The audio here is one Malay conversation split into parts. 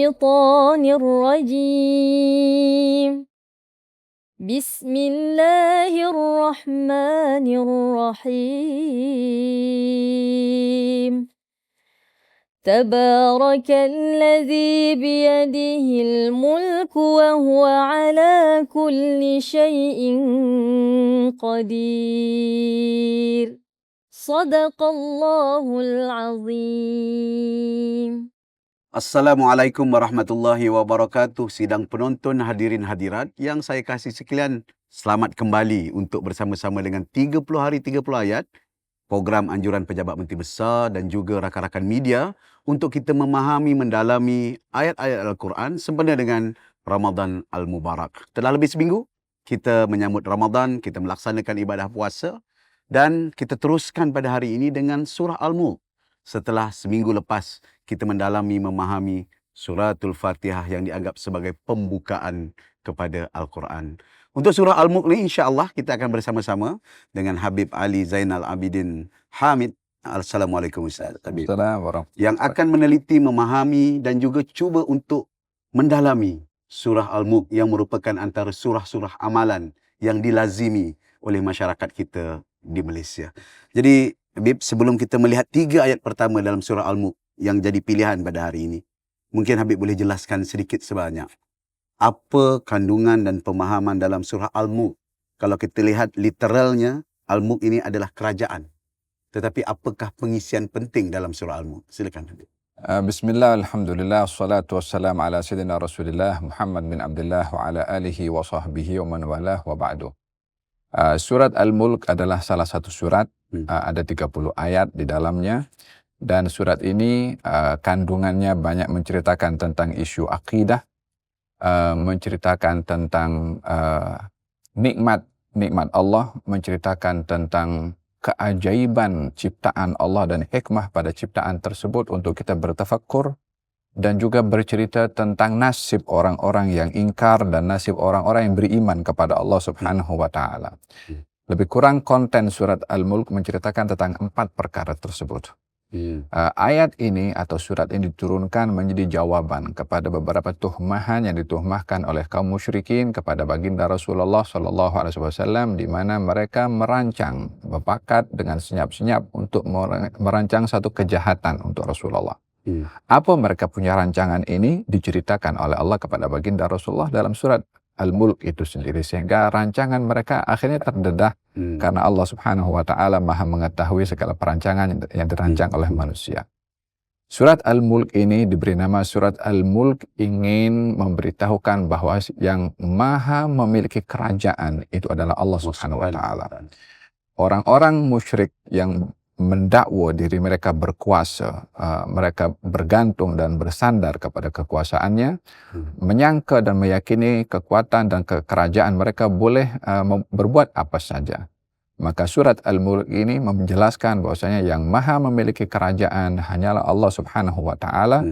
الشيطان الرجيم بسم الله الرحمن الرحيم تبارك الذي بيده الملك وهو على كل شيء قدير صدق الله العظيم. Assalamualaikum warahmatullahi wabarakatuh. Sidang penonton, hadirin hadirat yang saya kasih sekalian, selamat kembali untuk bersama-sama dengan 30 hari 30 ayat, program anjuran pejabat Menteri Besar dan juga rakan-rakan media untuk kita memahami, mendalami ayat-ayat Al-Quran sempena dengan Ramadan Al-Mubarak. Telah lebih seminggu kita menyambut Ramadan, kita melaksanakan ibadah puasa dan kita teruskan pada hari ini dengan surah Al-Mulk. Setelah seminggu lepas kita mendalami, memahami suratul Fatihah yang dianggap sebagai pembukaan kepada Al-Quran. Untuk surah Al-Mulk ni insya-Allah kita akan bersama-sama dengan Habib Ali Zainal Abidin Hamid. Assalamualaikum Ustaz Habib. Assalamualaikum. Yang akan meneliti, memahami dan juga cuba untuk mendalami surah Al-Mulk yang merupakan antara surah-surah amalan yang dilazimi oleh masyarakat kita di Malaysia. Jadi Habib, sebelum kita melihat 3 ayat pertama dalam surah Al-Mulk yang jadi pilihan pada hari ini, mungkin Habib boleh jelaskan sedikit sebanyak apa kandungan dan pemahaman dalam surah Al-Mulk. Kalau kita lihat literalnya, Al-Mulk ini adalah kerajaan. Tetapi apakah pengisian penting dalam surah Al-Mulk? Silakan Habib. Bismillah, alhamdulillah, wassalatu wassalamu ala sayyidina Rasulillah Muhammad bin Abdullah wa ala alihi wa sahbihi wa man walah wa ba'du. Surat Al-Mulk adalah salah satu surat, ada 30 ayat di dalamnya, dan surat ini kandungannya banyak menceritakan tentang isu akidah, menceritakan tentang nikmat Allah, menceritakan tentang keajaiban ciptaan Allah dan hikmah pada ciptaan tersebut untuk kita bertafakkur, dan juga bercerita tentang nasib orang-orang yang ingkar dan nasib orang-orang yang beriman kepada Allah Subhanahu wa taala. Lebih kurang konten surat Al-Mulk menceritakan tentang 4 perkara tersebut. Ayat ini atau surat ini diturunkan menjadi jawaban kepada beberapa tuhmahan yang dituhmahkan oleh kaum musyrikin kepada baginda Rasulullah SAW, di mana mereka merancang, berpakat dengan senyap-senyap untuk merancang satu kejahatan untuk Rasulullah. Apa mereka punya rancangan ini diceritakan oleh Allah kepada baginda Rasulullah dalam surat Al-Mulk itu sendiri, sehingga rancangan mereka akhirnya terdedah karena Allah Subhanahu wa taala Maha mengetahui segala perancangan yang dirancang oleh manusia. Surat Al-Mulk ini diberi nama surat Al-Mulk, ingin memberitahukan bahwa yang Maha memiliki kerajaan itu adalah Allah Subhanahu wa taala. Orang-orang musyrik yang mendakwa diri mereka berkuasa, mereka bergantung dan bersandar kepada kekuasaannya, menyangka dan meyakini kekuatan dan kerajaan mereka boleh berbuat apa saja. Maka surat Al-Mulk ini menjelaskan bahwasanya yang Maha memiliki kerajaan hanyalah Allah Subhanahu wa taala,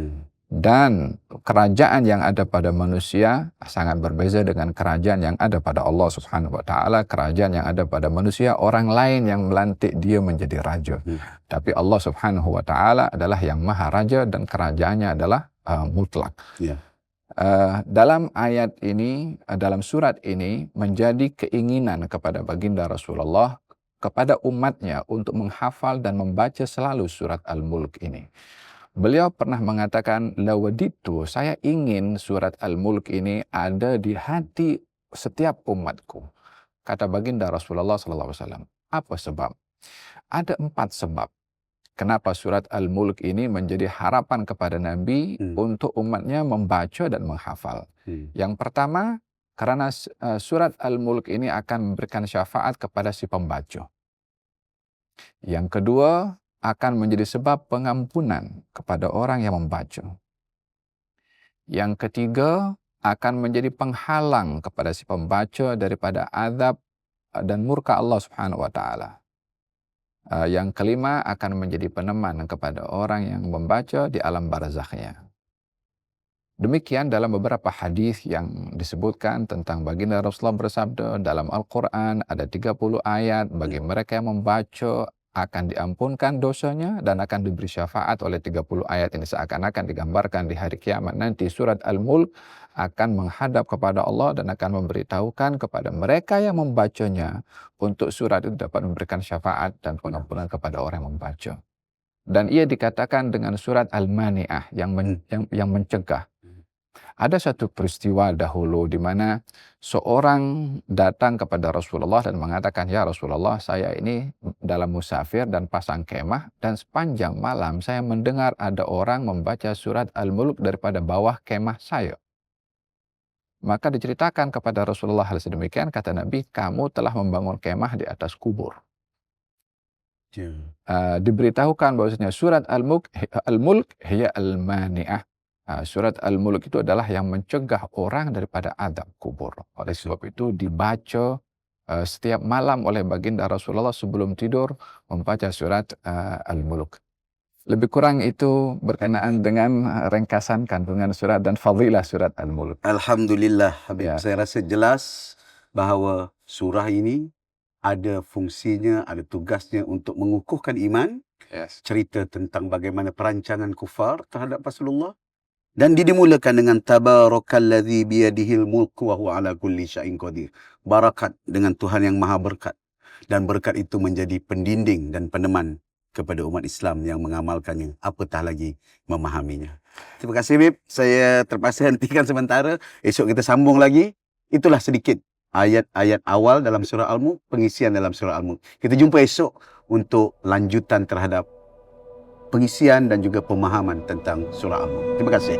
dan kerajaan yang ada pada manusia sangat berbeza dengan kerajaan yang ada pada Allah Subhanahu wa taala. Kerajaan yang ada pada manusia, orang lain yang melantik dia menjadi raja. Tapi Allah Subhanahu wa taala adalah yang maha raja dan kerajaannya adalah mutlak. Dalam ayat ini, dalam surat ini menjadi keinginan kepada baginda Rasulullah kepada umatnya untuk menghafal dan membaca selalu surat Al-Mulk ini. Beliau pernah mengatakan, lawaditu, saya ingin surat Al-Mulk ini ada di hati setiap umatku. Kata baginda Rasulullah SAW. Apa sebab? Ada 4 sebab kenapa surat Al-Mulk ini menjadi harapan kepada Nabi untuk umatnya membaca dan menghafal. Yang pertama, karena surat Al-Mulk ini akan memberikan syafaat kepada si pembaca. Yang kedua, akan menjadi sebab pengampunan kepada orang yang membaca. Yang ketiga, akan menjadi penghalang kepada si pembaca daripada azab dan murka Allah Subhanahu wa taala. Yang kelima, akan menjadi peneman kepada orang yang membaca di alam barzakhnya. Demikian dalam beberapa hadis yang disebutkan tentang baginda Rasulullah bersabda, dalam Al-Quran ada 30 ayat bagi mereka yang membaca akan diampunkan dosanya dan akan diberi syafaat oleh 30 ayat ini. Seakan-akan digambarkan di hari kiamat nanti surat Al-Mulk akan menghadap kepada Allah dan akan memberitahukan kepada mereka yang membacanya untuk surat itu dapat memberikan syafaat dan pengampunan kepada orang yang membaca. Dan ia dikatakan dengan surat Al-Mani'ah yang mencegah. Ada satu peristiwa dahulu di mana seorang datang kepada Rasulullah dan mengatakan, "Ya Rasulullah, saya ini dalam musafir dan pasang kemah, dan sepanjang malam saya mendengar ada orang membaca surat Al-Mulk daripada bawah kemah saya." Maka diceritakan kepada Rasulullah hal sedemikian, kata Nabi, "Kamu telah membangun kemah di atas kubur." Diberitahukan bahwasanya surat Al-Mulk hiya Al-Mani'ah. Surat Al-Mulk itu adalah yang mencegah orang daripada azab kubur. Oleh sebab itu dibaca setiap malam oleh baginda Rasulullah sebelum tidur, membaca surat Al-Mulk. Lebih kurang itu berkenaan dengan ringkasan kandungan surat dan fadilah surat Al-Mulk. Alhamdulillah, Habib. Ya. Saya rasa jelas bahawa surah ini ada fungsinya, ada tugasnya untuk mengukuhkan iman. Yes. Cerita tentang bagaimana perancangan kufar terhadap Rasulullah. Dan dimulakan dengan tabarakalladzi biyadihil mulku wa huwa ala kulli syai'in qadir. Barakat dengan Tuhan yang maha berkat. Dan berkat itu menjadi pendinding dan peneman kepada umat Islam yang mengamalkannya, apatah lagi memahaminya. Terima kasih, Habib. Saya terpaksa hentikan sementara. Esok kita sambung lagi. Itulah sedikit ayat-ayat awal dalam surah Al-Mulk, pengisian dalam surah Al-Mulk. Kita jumpa esok untuk lanjutan terhadap pengisian dan juga pemahaman tentang surah Al-Mulk. Terima kasih.